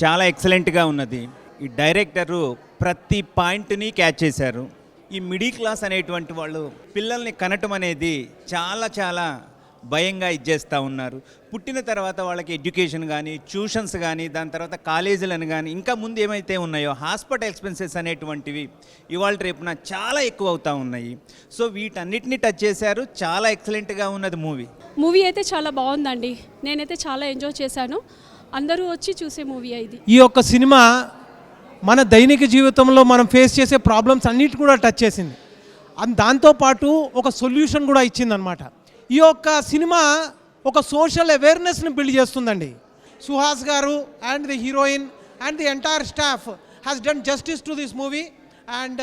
చాలా ఎక్సలెంట్గా ఉన్నది. ఈ డైరెక్టరు ప్రతి పాయింట్ని క్యాచ్ చేశారు. ఈ మిడిల్ క్లాస్ అనేటువంటి వాళ్ళు పిల్లల్ని కనటం అనేది చాలా చాలా భయంగా ఇచ్చేస్తూ ఉన్నారు. పుట్టిన తర్వాత వాళ్ళకి ఎడ్యుకేషన్ కానీ, ట్యూషన్స్ కానీ, దాని తర్వాత కాలేజీలను కానీ, ఇంకా ముందు ఏమైతే ఉన్నాయో హాస్పిటల్ ఎక్స్పెన్సెస్ అనేటువంటివి ఇవాళ రేపున చాలా ఎక్కువ అవుతూ ఉన్నాయి. సో వీటన్నిటిని టచ్ చేశారు. చాలా ఎక్సలెంట్గా ఉన్నది మూవీ అయితే చాలా బాగుందండి. నేనైతే చాలా ఎంజాయ్ చేశాను. అందరూ వచ్చి చూసే మూవీ ఇది. ఈ యొక్క సినిమా మన దైనిక జీవితంలో మనం ఫేస్ చేసే ప్రాబ్లమ్స్ అన్నిటి కూడా టచ్ చేసింది. దాంతోపాటు ఒక సొల్యూషన్ కూడా ఇచ్చిందనమాట. ఈ యొక్క సినిమా ఒక సోషల్ అవేర్నెస్ని బిల్డ్ చేస్తుందండి. Suhas garu and the heroine and the entire staff has done justice to this movie and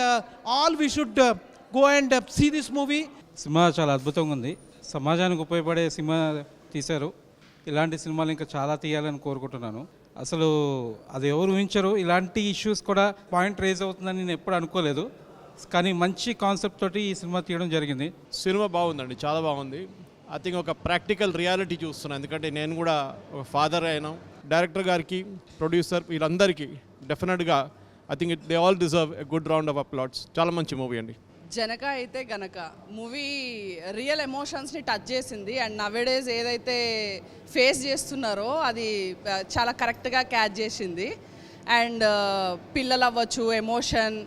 all we should go and see this movie. సినిమా చాలా అద్భుతంగా ఉంది. సమాజానికి ఉపయోగపడే సినిమా తీశారు. ఇలాంటి సినిమాలు ఇంకా చాలా తీయాలని కోరుకుంటున్నాను. అసలు అది ఎవరు ఊహించరు, ఇలాంటి ఇష్యూస్ కూడా పాయింట్ రేజ్ అవుతుందని నేను ఎప్పుడు అనుకోలేదు. కానీ మంచి కాన్సెప్ట్ తోటి ఈ సినిమా తీయడం జరిగింది. సినిమా బాగుందండి, చాలా బాగుంది. ఐ థింక్ ఒక ప్రాక్టికల్ రియాలిటీ చూస్తున్నాను. ఎందుకంటే నేను కూడా ఒక ఫాదర్ అయినా. డైరెక్టర్ గారికి, ప్రొడ్యూసర్, వీళ్ళందరికీ డెఫినెట్గా I think they all deserve a good round of applauds. చాలా మంచి మూవీ అండి. జనక అయితే గనక మూవీ రియల్ ఎమోషన్స్ని టచ్ చేసింది. అండ్ నవేడేస్ ఏదైతే ఫేస్ చేస్తున్నారో అది చాలా కరెక్ట్గా క్యాచ్ చేసింది. అండ్ పిల్లలు అవ్వచ్చు, emotion,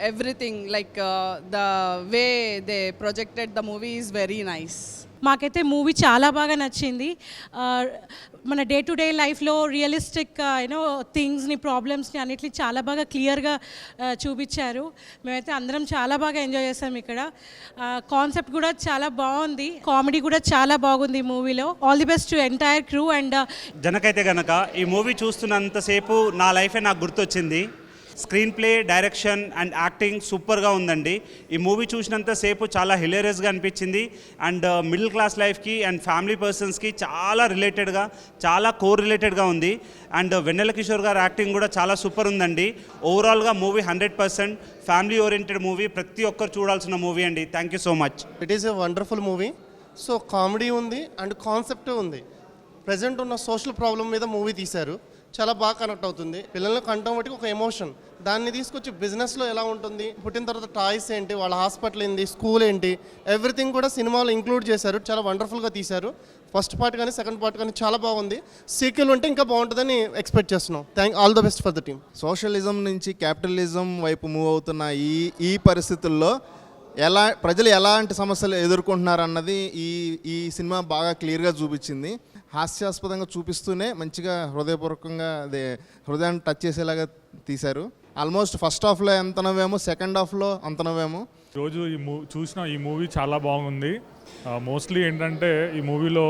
everything like the way they projected the movie is very nice. మాకైతే మూవీ చాలా బాగా నచ్చింది. మన డే టు డే లైఫ్లో రియలిస్టిక్ థింగ్స్ని, ప్రాబ్లమ్స్ని అన్నిటిని చాలా బాగా క్లియర్గా చూపించారు. మేమైతే అందరం చాలా బాగా ఎంజాయ్ చేస్తాం. ఇక్కడ కాన్సెప్ట్ కూడా చాలా బాగుంది, కామెడీ కూడా చాలా బాగుంది మూవీలో. All the best to entire crew. And జనకైతే కనుక ఈ మూవీ చూస్తున్నంతసేపు నా లైఫే నాకు గుర్తొచ్చింది. Screenplay, direction and acting సూపర్గా ఉందండి. ఈ మూవీ చూసినంతసేపు చాలా హిలేరియస్గా అనిపించింది. అండ్ మిడిల్ క్లాస్ లైఫ్కి అండ్ ఫ్యామిలీ పర్సన్స్కి చాలా రిలేటెడ్గా, చాలా కోర్ రిలేటెడ్గా ఉంది. అండ్ వెన్నెల కిషోర్ గారు యాక్టింగ్ కూడా చాలా సూపర్ ఉందండి. ఓవరాల్గా మూవీ 100% ఫ్యామిలీ ఓరియంటెడ్ మూవీ, ప్రతి ఒక్కరు చూడాల్సిన మూవీ అండి. Thank you so much. It is a wonderful movie. So comedy ఉంది అండ్ కాన్సెప్ట్ ఉంది. ప్రజెంట్ ఉన్న సోషల్ ప్రాబ్లం మీద మూవీ తీశారు. చాలా బాగా కనెక్ట్ అవుతుంది. పిల్లల్ని కంటం బట్టి ఒక ఎమోషన్, దాన్ని తీసుకొచ్చి బిజినెస్లో ఎలా ఉంటుంది, పుట్టిన తర్వాత టాయ్స్ ఏంటి, వాళ్ళ హాస్పిటల్ ఏంటి, స్కూల్ ఏంటి, ఎవ్రీథింగ్ కూడా సినిమాలో ఇంక్లూడ్ చేశారు. చాలా వండర్ఫుల్గా తీశారు. ఫస్ట్ పార్ట్ కానీ సెకండ్ పార్ట్ కానీ చాలా బాగుంది. సీక్వెల్ ఉంటే ఇంకా బాగుంటుందని ఎక్స్పెక్ట్ చేస్తున్నాం. All the best for the team. Socialism నుంచి క్యాపిటలిజం వైపు మూవ్ అవుతున్న ఈ పరిస్థితుల్లో ప్రజలు ఎలాంటి సమస్యలు ఎదుర్కొంటున్నారన్నది ఈ సినిమా బాగా క్లియర్గా చూపించింది. హాస్యాస్పదంగా చూపిస్తూనే మంచిగా హృదయపూర్వకంగా హృదయాన్ని టచ్ చేసేలాగా తీశారు. ఆల్మోస్ట్ ఫస్ట్ హాఫ్లో ఎంత నవ్వామో, సెకండ్ హాఫ్లో అంత నవ్వాము. రోజు చూసిన ఈ మూవీ చాలా బాగుంది. మోస్ట్లీ ఏంటంటే ఈ మూవీలో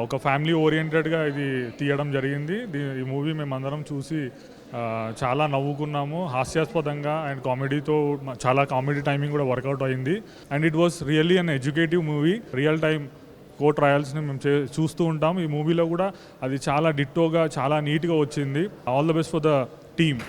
ఒక ఫ్యామిలీ ఓరియంటెడ్గా ఇది తీయడం జరిగింది. ఈ మూవీ మేమందరం చూసి చాలా నవ్వుకున్నాము, హాస్యాస్పదంగా అండ్ కామెడీతో. చాలా కామెడీ టైమింగ్ కూడా వర్కౌట్ అయింది. And it was really an educative movie. Real time court ట్రయల్స్ని మేము చూస్తూ ఉంటాం. ఈ మూవీలో కూడా అది చాలా డిట్టోగా, చాలా నీట్గా వచ్చింది. All the best for the team.